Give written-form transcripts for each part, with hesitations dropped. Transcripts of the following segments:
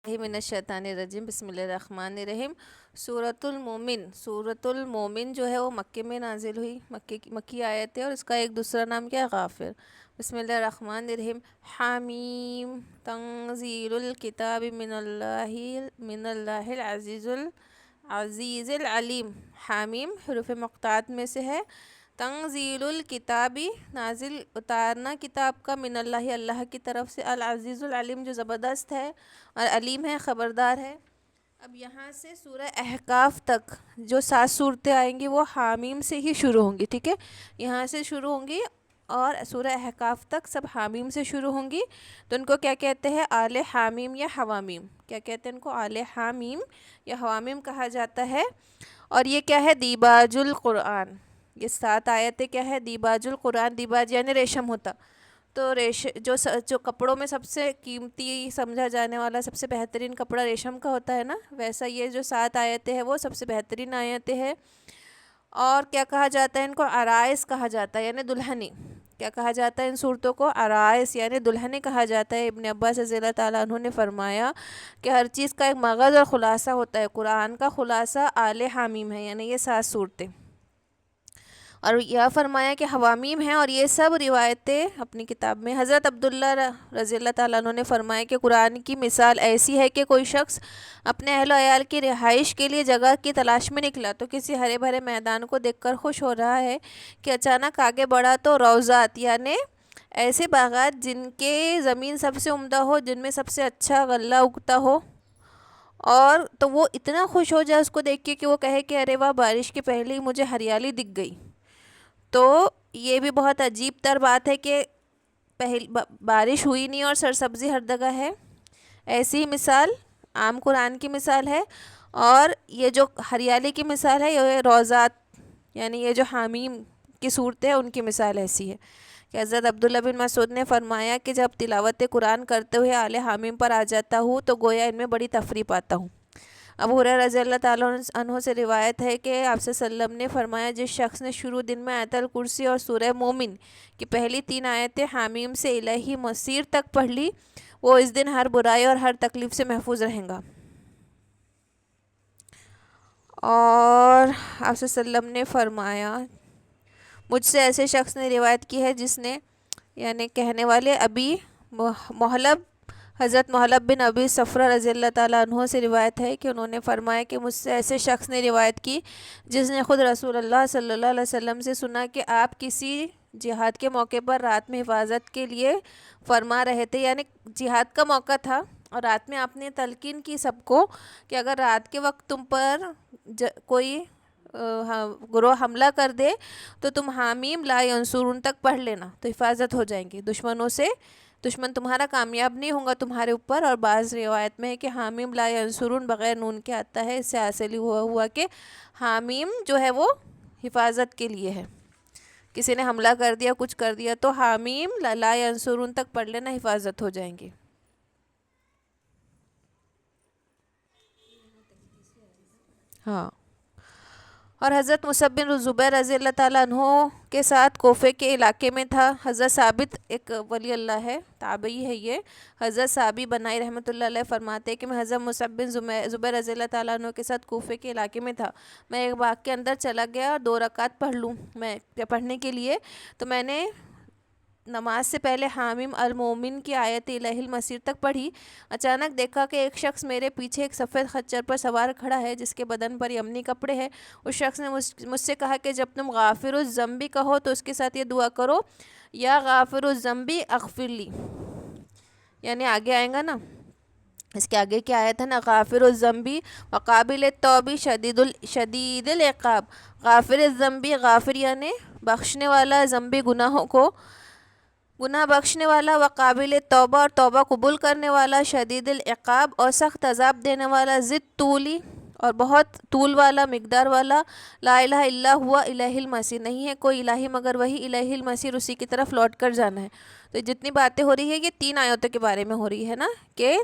من الشیطان الرجیم بسم اللہ الرحمن الرحیم۔ سورۃ المومن جو ہے وہ مکے میں نازل ہوئی، مکی آیت ہے، اور اس کا ایک دوسرا نام کیا ہے؟ غافر۔ بسم اللہ الرحمن الرحیم۔ حامیم تنزیل الکتاب من اللہ العزیز العلیم۔ حامیم حروف مقطعات میں سے ہے۔ تنزیل الکتابی نازل اتارنا کتاب کا، من اللہ اللہ کی طرف سے، العزیز العلیم جو زبردست ہے اور علیم ہے، خبردار ہے۔ اب یہاں سے سورہ احقاف تک جو 7 صورتیں آئیں گی وہ حامیم سے ہی شروع ہوں گی، ٹھیک ہے؟ یہاں سے شروع ہوں گی اور سورہ احقاف تک سب حامیم سے شروع ہوں گی۔ تو ان کو کیا کہتے ہیں؟ آل حامیم یا حوامیم۔ کیا کہتے ہیں ان کو؟ آل حامیم یا حوامیم کہا جاتا ہے۔ اور یہ کیا ہے؟ دیباج القرآن۔ یہ 7 آیتیں کیا ہے؟ دیباج القرآن۔ دیباج یعنی ریشم ہوتا، تو جو کپڑوں میں سب سے قیمتی سمجھا جانے والا سب سے بہترین کپڑا ریشم کا ہوتا ہے نا، ویسا یہ جو 7 آیتیں ہیں وہ سب سے بہترین آیتیں ہیں۔ اور کیا کہا جاتا ہے ان کو؟ عرائس کہا جاتا ہے، یعنی دلہنی۔ کیا کہا جاتا ہے ان صورتوں کو؟ عرائس یعنی دلہنی کہا جاتا ہے۔ ابن عباس رضی اللہ تعالیٰ عنہ نے فرمایا کہ ہر چیز کا ایک مغز اور خلاصہ ہوتا ہے، قرآن کا خلاصہ آل حامیم ہے، یعنی یہ 7 صورتیں۔ اور یہ فرمایا کہ حوامیم ہیں، اور یہ سب روایتیں اپنی کتاب میں۔ حضرت عبداللہ رضی اللہ تعالیٰ عنہ نے فرمایا کہ قرآن کی مثال ایسی ہے کہ کوئی شخص اپنے اہل و عیال کی رہائش کے لیے جگہ کی تلاش میں نکلا تو کسی ہرے بھرے میدان کو دیکھ کر خوش ہو رہا ہے کہ اچانک آگے بڑھا تو روضات یعنی ایسے باغات جن کے زمین سب سے عمدہ ہو، جن میں سب سے اچھا غلہ اگتا ہو، اور تو وہ اتنا خوش ہو جائے اس کو دیکھ کے کہ وہ کہے کہ ارے واہ، بارش کے پہلے ہی مجھے ہریالی دکھ گئی۔ تو یہ بھی بہت عجیب تر بات ہے کہ بارش ہوئی نہیں اور سرسبزی ہر جگہ ہے۔ ایسی ہی مثال عام قرآن کی مثال ہے، اور یہ جو ہریالی کی مثال ہے یہ روضات یعنی یہ جو حامیم کی صورت ہے ان کی مثال ایسی ہے کہ حضرت عبداللہ بن مسعود نے فرمایا کہ جب تلاوت قرآن کرتے ہوئے آل حامیم پر آ جاتا ہوں تو گویا ان میں بڑی تفریح پاتا ہوں۔ ابو ہریرہ رضی اللہ تعالیٰ عنہ سے روایت ہے کہ آپ صلی اللہ علیہ وسلم نے فرمایا جس شخص نے شروع دن میں آیت الکرسی اور سورہ مومن کی پہلی 3 آیتیں حامیم سے الہی مسیر تک پڑھ لی، وہ اس دن ہر برائی اور ہر تکلیف سے محفوظ رہیں گا۔ اور آپ صلی اللہ علیہ وسلم نے فرمایا مجھ سے ایسے شخص نے روایت کی ہے جس نے، یعنی کہنے والے ابی محلب، حضرت محلب بن ابی صفرہ رضی اللہ تعالیٰ عنہ سے روایت ہے کہ انہوں نے فرمایا کہ مجھ سے ایسے شخص نے روایت کی جس نے خود رسول اللہ صلی اللہ علیہ وسلم سے سنا کہ آپ کسی جہاد کے موقع پر رات میں حفاظت کے لیے فرما رہے تھے، یعنی جہاد کا موقع تھا اور رات میں آپ نے تلقین کی سب کو کہ اگر رات کے وقت تم پر کوئی گروہ حملہ کر دے تو تم حامیم لا ینصرون تک پڑھ لینا تو حفاظت ہو جائیں گی دشمنوں سے، دشمن تمہارا کامیاب نہیں ہوگا تمہارے اوپر۔ اور بعض روایت میں ہے کہ حامیم لا ینصرون بغیر نون کے آتا ہے، اس سے حاصل ہوا کہ حامیم جو ہے وہ حفاظت کے لیے ہے، کسی نے حملہ کر دیا، کچھ کر دیا تو حامیم لا ینصرون تک پڑھ لینا، حفاظت ہو جائیں گی۔ ہاں۔ اور حضرت مصعب بن زبیر رضی اللہ تعالیٰ عنہ کے ساتھ کوفے کے علاقے میں تھا۔ حضرت ثابت ایک ولی اللہ ہے، تابعی ہے یہ، حضرت ثابت بنائی رحمۃ اللہ علیہ فرماتے ہیں کہ میں حضرت مصعب بن زبیر رضی اللہ تعالیٰ عنہ کے ساتھ کوفے کے علاقے میں تھا۔ میں ایک باغ کے اندر چلا گیا اور 2 رکعت پڑھ لوں میں پڑھنے کے لیے، تو میں نے نماز سے پہلے حامیم المومن کی آیت الہ المسیر تک پڑھی۔ اچانک دیکھا کہ ایک شخص میرے پیچھے ایک سفید خچر پر سوار کھڑا ہے جس کے بدن پر یمنی کپڑے ہیں۔ اس شخص نے مجھ سے کہا کہ جب تم غافر الذنب کہو تو اس کے ساتھ یہ دعا کرو، یا غافر الذنب اغفر لی، یعنی آگے آئیں گا نا، اس کے آگے کیا آیت ہے نا، غافر الذنب وقابل التوب شدید العقاب۔ غافر الذنب، غافر یعنی بخشنے والا، ذنب گناہوں کو، گناہ بخشنے والا، وقابل توبہ اور توبہ قبول کرنے والا، شدید العقاب اور سخت عذاب دینے والا، ذی طولی اور بہت طول والا، مقدار والا، لا الہ الا ہوا الہ المصیر، نہیں ہے کوئی الہی مگر وہی، الہ المصیر اسی کی طرف لوٹ کر جانا ہے۔ تو جتنی باتیں ہو رہی ہے یہ 3 آیتوں کے بارے میں ہو رہی ہے نا، کہ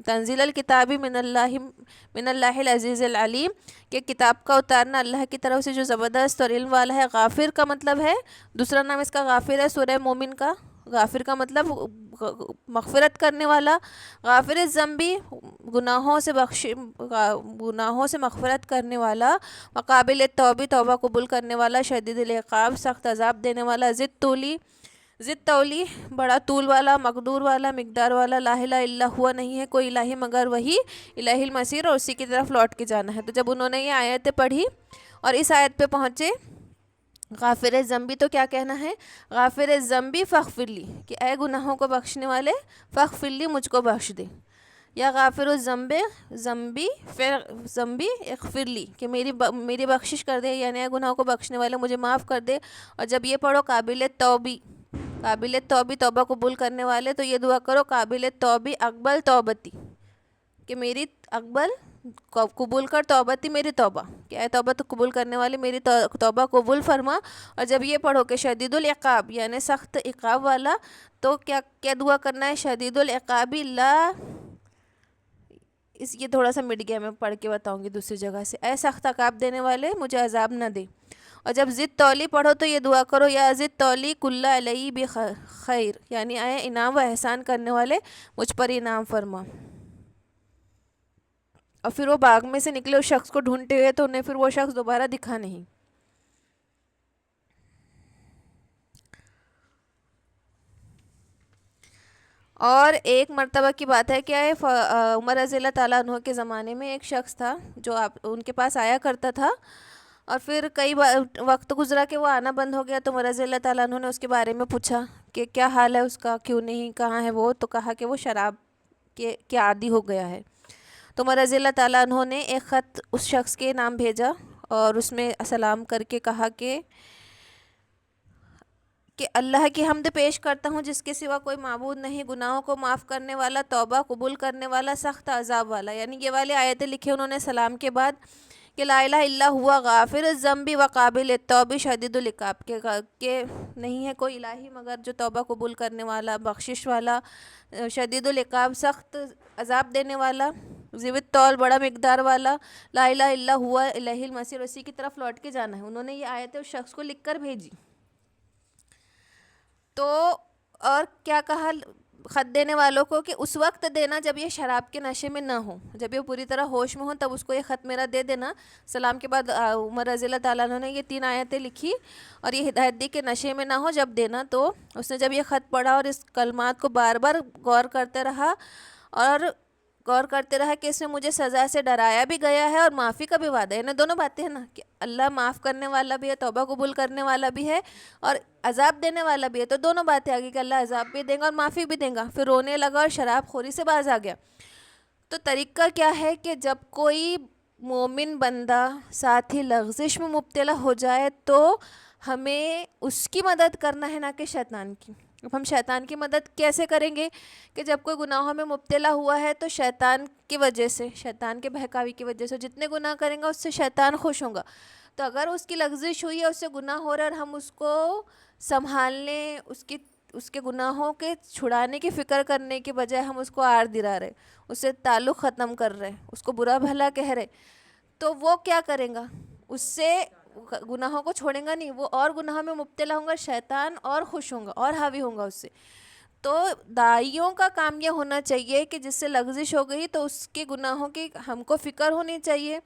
تنزیل الکتابی من اللہ العزیز العلیم، کہ کتاب کا اتارنا اللہ کی طرف سے جو زبردست اور علم والا ہے۔ غافر کا مطلب ہے، دوسرا نام اس کا غافر ہے سورہ مومن کا، غافر کا مطلب مغفرت کرنے والا، غافر الذنبی گناہوں سے مغفرت کرنے والا، وقابل التوبی توبہ قبول کرنے والا، شدید العقاب سخت عذاب دینے والا، ضد تولی بڑا طول والا، مقدور والا مقدار والا، لا الہ الا ہوا نہیں ہے کوئی الہی مگر وہی، الہ المصیر اور اسی کی طرف لوٹ کے جانا ہے۔ تو جب انہوں نے یہ آیتیں پڑھی اور اس آیت پہ پہنچے غافر الذنبی تو کیا کہنا ہے؟ غافر الذنبی فاغفر لی، کہ اے گناہوں کو بخشنے والے فاغفر لی مجھ کو بخش دے، یا غافر الذنبی اغفر لی، کہ میری بخشش کر دے، یعنی اے گناہوں کو بخشنے والے مجھے معاف کر دے۔ اور جب یہ پڑھو قابل توبی توبہ قبول کرنے والے، تو یہ دعا کرو قابل توبی اقبل توبتی، کہ میری اقبل قبول کر توبتی میری توبہ، کہ اے توبہ تو قبول کرنے والے میری توبہ قبول فرما۔ اور جب یہ پڑھو کہ شدید العقاب یعنی سخت عقاب والا، تو کیا دعا کرنا ہے؟ شدید العقابی یہ تھوڑا سا مٹ گیا، میں پڑھ کے بتاؤں گی دوسری جگہ سے، اے سخت عقاب دینے والے مجھے عذاب نہ دے۔ اور جب ضد تولی پڑھو تو یہ دعا کرو یا ضد تولی کل علیہ بخیر، یعنی اے انعام و احسان کرنے والے مجھ پر انعام فرما۔ اور پھر وہ باغ میں سے نکلے اس شخص کو ڈھونڈتے ہوئے، تو انہیں پھر وہ شخص دوبارہ دکھا نہیں۔ اور ایک مرتبہ کی بات ہے کہ عمر رضی اللہ تعالیٰ عنہ کے زمانے میں ایک شخص تھا جو ان کے پاس آیا کرتا تھا، اور پھر کئی وقت گزرا کہ وہ آنا بند ہو گیا، تو عمر رضی اللہ تعالیٰ عنہ نے اس کے بارے میں پوچھا کہ کیا حال ہے اس کا، کیوں نہیں، کہاں ہے وہ؟ تو کہا کہ وہ شراب کے عادی ہو گیا ہے۔ تو عمر رضی اللہ تعالیٰ عنہ نے ایک خط اس شخص کے نام بھیجا اور اس میں سلام کر کے کہا کہ اللہ کی حمد پیش کرتا ہوں جس کے سوا کوئی معبود نہیں، گناہوں کو معاف کرنے والا، توبہ قبول کرنے والا، سخت عذاب والا، یعنی یہ والی آیتیں لکھی انہوں نے سلام کے بعد کہ لا الہ الا ہوا غافر الذنب وقابل التوب شدید العقاب، کہ نہیں ہے کوئی الہی مگر جو توبہ قبول کرنے والا، بخشش والا، شدید العقاب سخت عذاب دینے والا، ذی الطول بڑا مقدار والا، لا الہ الا ہوا الہ المصیر، اسی کی طرف لوٹ کے جانا ہے۔ انہوں نے یہ آیتیں اس شخص کو لکھ کر بھیجی۔ تو اور کیا کہا خط دینے والوں کو کہ اس وقت دینا جب یہ شراب کے نشے میں نہ ہو، جب یہ پوری طرح ہوش میں ہو تب اس کو یہ خط میرا دے دینا۔ سلام کے بعد عمر رضی اللہ تعالیٰ عنہ نے یہ 3 آیتیں لکھی اور یہ ہدایت دی کہ نشے میں نہ ہو جب دینا۔ تو اس نے جب یہ خط پڑھا اور اس کلمات کو بار بار غور کرتے رہا کہ اس میں مجھے سزا سے ڈرایا بھی گیا ہے اور معافی کا بھی وعدہ ہے، یعنی دونوں باتیں ہیں نا، کہ اللہ معاف کرنے والا بھی ہے، توبہ قبول کرنے والا بھی ہے، اور عذاب دینے والا بھی ہے، تو دونوں باتیں آگی کہ اللہ عذاب بھی دے گا اور معافی بھی دے گا۔ پھر رونے لگا اور شراب خوری سے باز آ گیا۔ تو طریقہ کیا ہے کہ جب کوئی مومن بندہ ساتھی لغزش میں مبتلا ہو جائے تو ہمیں اس کی مدد کرنا ہے، نہ کہ شیطان کی۔ اب ہم شیطان کی مدد کیسے کریں گے؟ کہ جب کوئی گناہوں میں مبتلا ہوا ہے تو شیطان کی وجہ سے، شیطان کے بہکاوی کی وجہ سے جتنے گناہ کریں گا اس سے شیطان خوش ہوگا۔ تو اگر اس کی لغزش ہوئی ہے، اس سے گناہ ہو رہا ہے، اور ہم اس کو سنبھالنے، اس کے گناہوں کے چھڑانے کی فکر کرنے کے بجائے ہم اس کو آڑ دلا رہے، اس سے تعلق ختم کر رہے، اس کو برا بھلا کہہ رہے، تو وہ کیا کریں گا؟ اس سے گناہوں کو چھوڑیں گا نہیں، وہ اور گناہوں میں مبتلا ہوں گا، شیطان اور خوش ہوں گا اور حاوی ہوں گا اس سے۔ تو داعیوں کا کام یہ ہونا چاہیے کہ جس سے لغزش ہو گئی تو اس کے گناہوں کی ہم کو فکر ہونی چاہیے،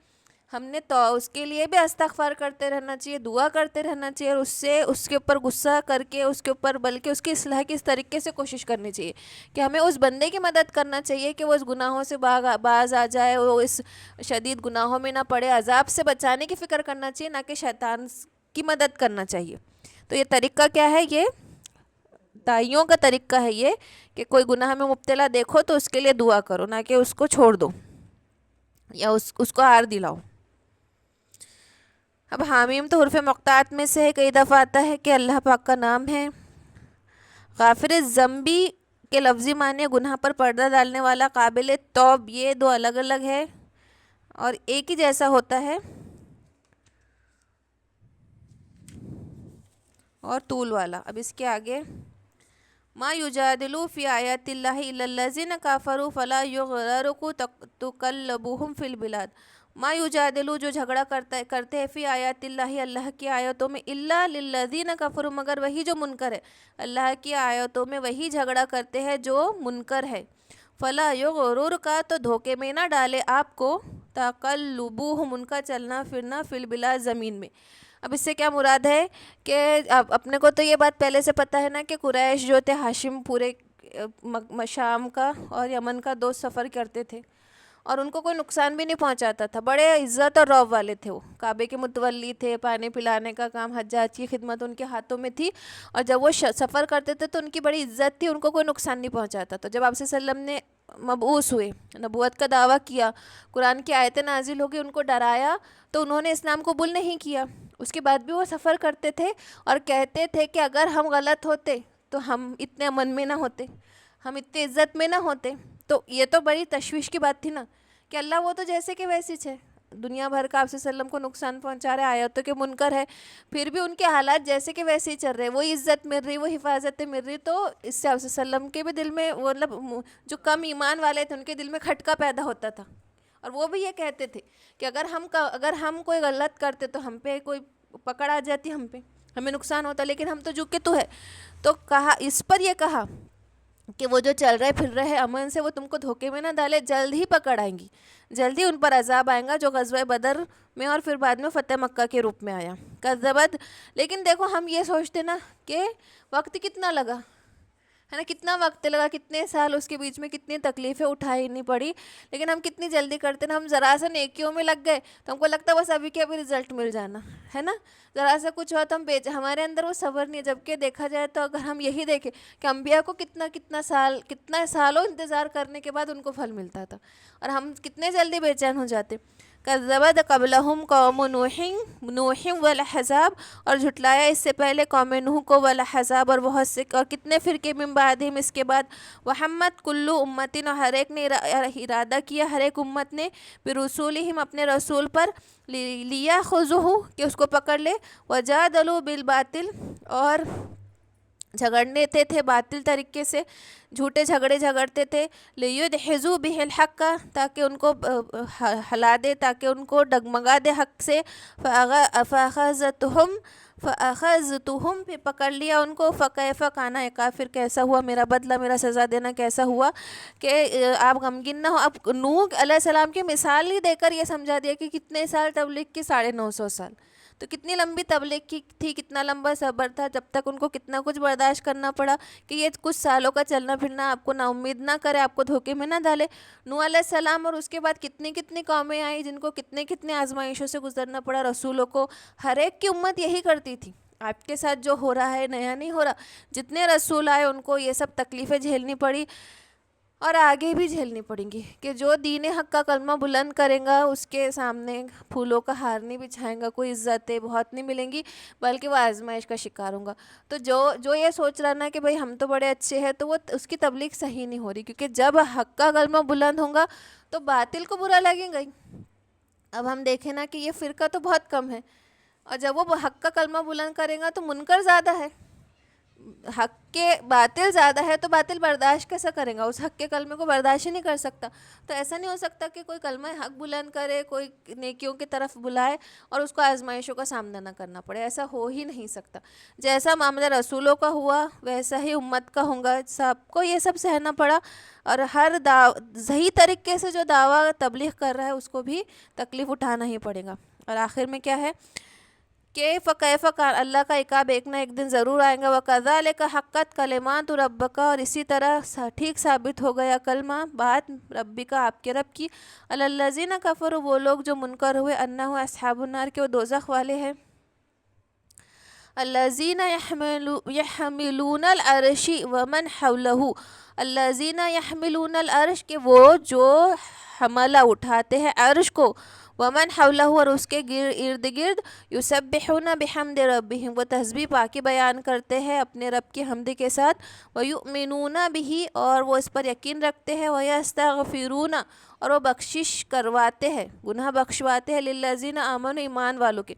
ہم نے تو اس کے لیے بھی استغفار کرتے رہنا چاہیے، دعا کرتے رہنا چاہیے، اور اس کے اوپر غصہ کر کے اس کے اوپر بلکہ اس کی اصلاح کی اس طریقے سے کوشش کرنی چاہیے کہ ہمیں اس بندے کی مدد کرنا چاہیے کہ وہ اس گناہوں سے باز آ جائے، وہ اس شدید گناہوں میں نہ پڑے، عذاب سے بچانے کی فکر کرنا چاہیے، نہ کہ شیطان کی مدد کرنا چاہیے۔ تو یہ طریقہ کیا ہے؟ یہ داعیوں کا طریقہ ہے یہ کہ کوئی گناہ میں مبتلا دیکھو تو اس کے لیے دعا کرو، نہ کہ اس کو چھوڑ دو یا اس کو آر دلاؤ۔ اب حامیم تو حروف مقطعات میں سے ہے، کئی دفعہ آتا ہے کہ اللہ پاک کا نام ہے۔ غافر الذنبی کے لفظی معنی گناہ پر پردہ ڈالنے والا، قابل توب یہ 2 الگ الگ ہے اور ایک ہی جیسا ہوتا ہے، اور طول والا۔ اب اس کے آگے ما یجادل فی آیات اللہ الا الذین کفروا فلا یغررک تقلبهم فی البلاد ما یجادلو جو جھگڑا کرتے ہیں فی آیات اللہ اللہ کی آیتوں میں، الا للذین کفروا مگر وہی جو منکر ہے، اللہ کی آیتوں میں وہی جھگڑا کرتے ہیں جو منکر ہے۔ فلا یغررک تو دھوکے میں نہ ڈالے آپ کو، تقلبوہم ان کا چلنا پھرنا فی البلاد زمین میں۔ اب اس سے کیا مراد ہے کہ اب اپنے کو تو یہ بات پہلے سے پتہ ہے نا کہ قریش جو تھے ہاشم پورے شام کا اور یمن کا 2 سفر کرتے تھے اور ان کو کوئی نقصان بھی نہیں پہنچاتا تھا، بڑے عزت اور رعب والے تھے، وہ کعبے کے متولی تھے، پانی پلانے کا کام حجاج کی خدمت ان کے ہاتھوں میں تھی، اور جب وہ سفر کرتے تھے تو ان کی بڑی عزت تھی، ان کو کوئی نقصان نہیں پہنچاتا۔ تو جب آپ صلی اللہ علیہ وسلم نے مبعوث ہوئے، نبوت کا دعویٰ کیا، قرآن کی آیتیں نازل ہو گئی، ان کو ڈرایا تو انہوں نے اسلام قبول نہیں کیا۔ اس کے بعد بھی وہ سفر کرتے تھے اور کہتے تھے کہ اگر ہم غلط ہوتے تو ہم اتنے امن میں نہ ہوتے، ہم اتنے عزت میں نہ ہوتے۔ تو یہ تو بڑی تشویش کی بات تھی نا کہ اللہ وہ تو جیسے کہ ویسی ہے، دنیا بھر کا آپ صلی اللہ علیہ وسلم کو نقصان پہنچا رہے، آیتوں کے منکر ہے، پھر بھی ان کے حالات جیسے کہ ویسے ہی چل رہے، وہی عزت مل رہی، وہ حفاظتیں مل رہی۔ تو اس سے آپ صلی اللہ علیہ وسلم کے بھی دل میں مطلب جو کم ایمان والے تھے ان کے دل میں کھٹکا پیدا ہوتا تھا، اور وہ بھی یہ کہتے تھے کہ اگر ہم کوئی غلط کرتے تو ہم پہ کوئی پکڑ آ جاتی، ہمیں نقصان ہوتا، لیکن ہم تو جھکے تو ہے۔ تو کہا اس پر یہ کہا کہ وہ جو چل رہے پھر رہے امن سے، وہ تم کو دھوکے میں نہ ڈالے، جلد ہی پکڑ آئیں گی، جلد ہی ان پر عذاب آئیں گا، جو غزوہ بدر میں اور پھر بعد میں فتح مکہ کے روپ میں آیا۔ کذبت، لیکن دیکھو ہم یہ سوچتے نا کہ وقت کتنا لگا ہے نا، کتنا وقت لگا، کتنے سال اس کے بیچ میں کتنی تکلیفیں اٹھانی پڑی، لیکن ہم کتنی جلدی کرتے نا، ہم ذرا سا نیکیوں میں لگ گئے تو ہم کو لگتا ہے بس ابھی کے ابھی رزلٹ مل جانا ہے نا، ذرا سا کچھ ہوا تو ہم ہمارے اندر وہ صبر نہیں ہے۔ جبکہ دیکھا جائے تو اگر ہم یہی دیکھیں کہ انبیاء کو کتنا سالوں انتظار کرنے کے بعد ان کو پھل ملتا تھا، اور ہم کتنے جلدی بے چین ہو جاتے۔ کذبت قبلہم قوم نوح والاحزاب، اور جھٹلایا اس سے پہلے قوم نوح کو، والاحزاب اور بہت سے اور کتنے فرقے، من بعدہم اس کے بعد، وحمد کلو امتن، اور ہر ایک نے ارادہ کیا، ہر ایک امت نے، برسولہم اپنے رسول پر، لیاخذوہ کہ اس کو پکڑ لے، وجادلوا بالباطل اور جھگڑنے تھے باطل طریقے سے، جھوٹے جھگڑے جھگڑتے تھے، لیدحضوا بہ الحق تاکہ ان کو ہلا دے، تاکہ ان کو ڈگمگا دے حق سے، فاخذتہم پھر پکڑ لیا ان کو، فکیف کان عقاب پھر کیسا ہوا میرا بدلہ، میرا سزا دینا کیسا ہوا۔ کہ آپ غمگین نہ ہو۔ اب نوح علیہ السلام کی مثال ہی دے کر یہ سمجھا دیا کہ کتنے سال تبلیغ کی، 950 سال، تو کتنی لمبی تبلیغ کی تھی، کتنا لمبا صبر تھا، جب تک ان کو کتنا کچھ برداشت کرنا پڑا کہ یہ کچھ سالوں کا چلنا پھرنا آپ کو نا امید نہ کرے، آپ کو دھوکے میں نہ ڈالے۔ نوح علیہ السلام اور اس کے بعد کتنی قومیں آئیں جن کو کتنے آزمائشوں سے گزرنا پڑا، رسولوں کو، ہر ایک کی امت یہی کرتی تھی۔ آپ کے ساتھ جو ہو رہا ہے نیا نہیں ہو رہا، جتنے رسول آئے ان کو یہ سب تکلیفیں جھیلنی پڑی، اور آگے بھی جھیلنی پڑیں گی، کہ جو دین حق کا کلمہ بلند کرے گا اس کے سامنے پھولوں کا ہار نہیں بچھائیں گا، کوئی عزتیں بہت نہیں ملیں گی، بلکہ وہ آزمائش کا شکار ہوں گا۔ تو جو یہ سوچ رہا نا کہ بھئی ہم تو بڑے اچھے ہیں، تو وہ اس کی تبلیغ صحیح نہیں ہو رہی، کیونکہ جب حق کا کلمہ بلند ہوگا تو باطل کو برا لگے گا ہی۔ اب ہم دیکھیں نا کہ یہ فرقہ تو بہت کم ہے، اور جب وہ حق کا کلمہ بلند کرے گا تو منکر زیادہ ہے، حق کے باطل زیادہ ہے، تو باطل برداشت کیسا کرے گا، اس حق کے کلمے کو برداشت ہی نہیں کر سکتا۔ تو ایسا نہیں ہو سکتا کہ کوئی کلمہ حق بلند کرے، کوئی نیکیوں کی طرف بلائے اور اس کو آزمائشوں کا سامنا نہ کرنا پڑے، ایسا ہو ہی نہیں سکتا۔ جیسا معاملہ رسولوں کا ہوا ویسا ہی امت کا ہوگا، سب کو یہ سب سہنا پڑا، اور ہر صحیح طریقے سے جو دعویٰ تبلیغ کر رہا ہے اس کو بھی تکلیف اٹھانا ہی پڑے گا۔ اور آخر میں کیا ہے کہ فکیف کان، اللہ کا عقاب ایک نہ ایک دن ضرور آئے گا، وکذالک حقت کلمات ربک، اور اسی طرح ٹھیک ثابت ہو گیا کلمہ بات ربک آپ کے رب کی، علی الذین کفروا وہ لوگ جو منکر ہوئے، انہ اصحاب النار کہ وہ دوزخ والے ہیں، الذین یحملون العرش ومن حولہ، الذین یحملون العرش کہ وہ جو حملہ اٹھاتے ہیں عرش کو، ومن حولہ اور اس کے ارد گرد، یسبحون بحمد ربہم وہ تسبیح پاکی بیان کرتے ہیں اپنے رب کی حمد کے ساتھ، ویؤمنون بہ اور وہ اس پر یقین رکھتے ہیں، ویستغفرون اور وہ بخشش کرواتے ہیں، گناہ بخشواتے ہیں، للذین آمنوا ایمان والوں کے۔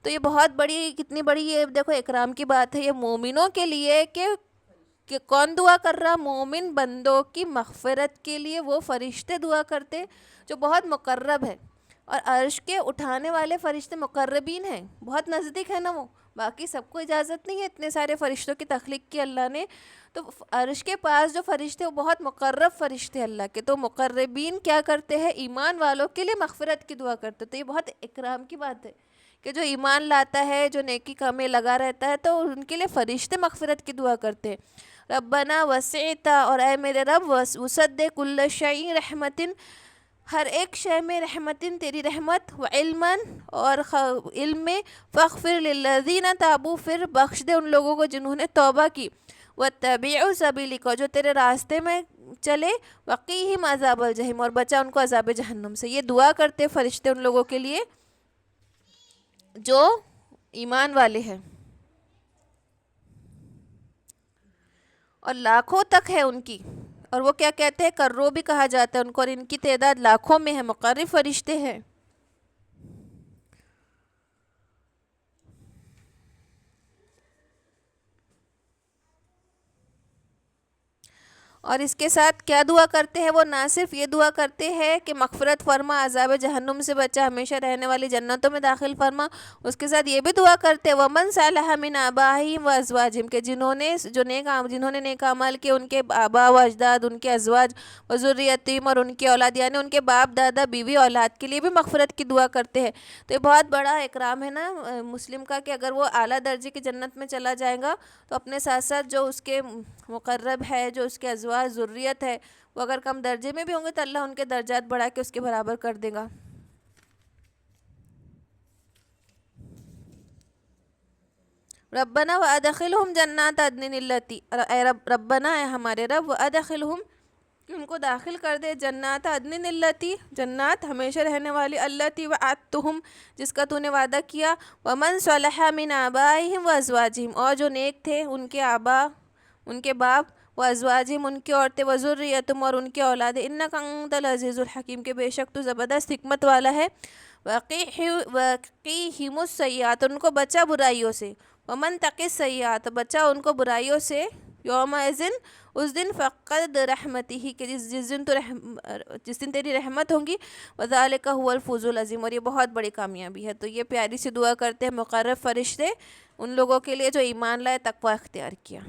تو یہ بہت بڑی، کتنی بڑی یہ دیکھو اکرام کی بات ہے یہ مومنوں کے لیے، کہ کون دعا کر رہا، مومن بندوں کی مغفرت کے لیے وہ فرشتے دعا کرتے جو بہت مقرب ہے، اور عرش کے اٹھانے والے فرشتے مقربین ہیں، بہت نزدیک ہے نا وہ، باقی سب کو اجازت نہیں ہے اتنے سارے فرشتوں کی تخلیق کی اللہ نے، تو عرش کے پاس جو فرشتے وہ بہت مقرب فرشتے اللہ کے، تو مقربین کیا کرتے ہیں؟ ایمان والوں کے لیے مغفرت کی دعا کرتے، تو یہ بہت اکرام کی بات ہے کہ جو ایمان لاتا ہے، جو نیکی کامیں لگا رہتا ہے، تو ان کے لیے فرشتے مغفرت کی دعا کرتے ہیں۔ ربنا وسعت، اور اے میرے رب وسعت کل شیء رحمت، ہر ایک شے میں رحمتن تیری رحمت، و علما اور علم میں، فاغفر للذین تابوا پھر بخش دے ان لوگوں کو جنہوں نے توبہ کی، واتبعوا سبیلک جو تیرے راستے میں چلے، وقیہم عذاب الجحیم اور بچا ان کو عذاب جہنم سے۔ یہ دعا کرتے فرشتے ان لوگوں کے لیے جو ایمان والے ہیں، اور لاکھوں تک ہے ان کی، اور وہ کیا کہتے ہیں؟ کرو بھی کہا جاتا ہے ان کو، اور ان کی تعداد لاکھوں میں ہے، مقرب فرشتے ہیں۔ اور اس کے ساتھ کیا دعا کرتے ہیں وہ؟ نہ صرف یہ دعا کرتے ہیں کہ مغفرت فرما، عذاب جہنم سے بچا، ہمیشہ رہنے والی جنتوں میں داخل فرما، اس کے ساتھ یہ بھی دعا کرتے ہیں وَمَنْ صَلَحَ مِنْ آبَائِهِمْ وَأَزْوَاجِهِمْ کہ جنہوں نے نیک اعمال کیے، ان کے آبا و اجداد، ان کے ازواج و ذریتہم اور ان کی اولاد، یعنی ان کے باپ دادا بیوی اولاد کے لیے بھی مغفرت کی دعا کرتے ہیں۔ تو یہ بہت بڑا اکرام ہے نا مسلم کا، کہ اگر وہ اعلیٰ درجے کی جنت میں چلا جائے گا تو اپنے ساتھ ساتھ جو اس کے مقرب ہے، جو اس کے ازواج ذریت ہے، وہ اگر کم درجے میں بھی ہوں گے تو اللہ ان کے درجات بڑھا کے اس کے برابر کر دے گا۔ ربنا وادخلہم جنات عدن التی، اے ربنا اے ہمارے رب، وادخلہم کہ ان کو داخل کر دے، جنات عدن التی جنات ہمیشہ رہنے والی، التی وعدتہم جس کا تو نے وعدہ کیا، ومن صلح من آبائہم وازواجہم اور جو نیک تھے ان کے آبا، ان کے باپ، وازواجہم ان کی عورتیں، وذریتہم اور ان کے اولاد، انک انت العزیز الحکیم کہ بے شک تو زبردست حکمت والا ہے، وقیہم السیئات ان کو بچا برائیوں سے، ومن تق السیئات بچا ان کو برائیوں سے، یومئذ اس دن، فقد رحمتہ کہ جس دن تیری رحمت ہوں گی، وذالک هو الفوز العظیم اور یہ بہت بڑی کامیابی ہے۔ تو یہ پیاری سی دعا کرتے ہیں مقرب فرشتے ان لوگوں کے لیے جو ایمان لائے، تقوی اختیار کیا۔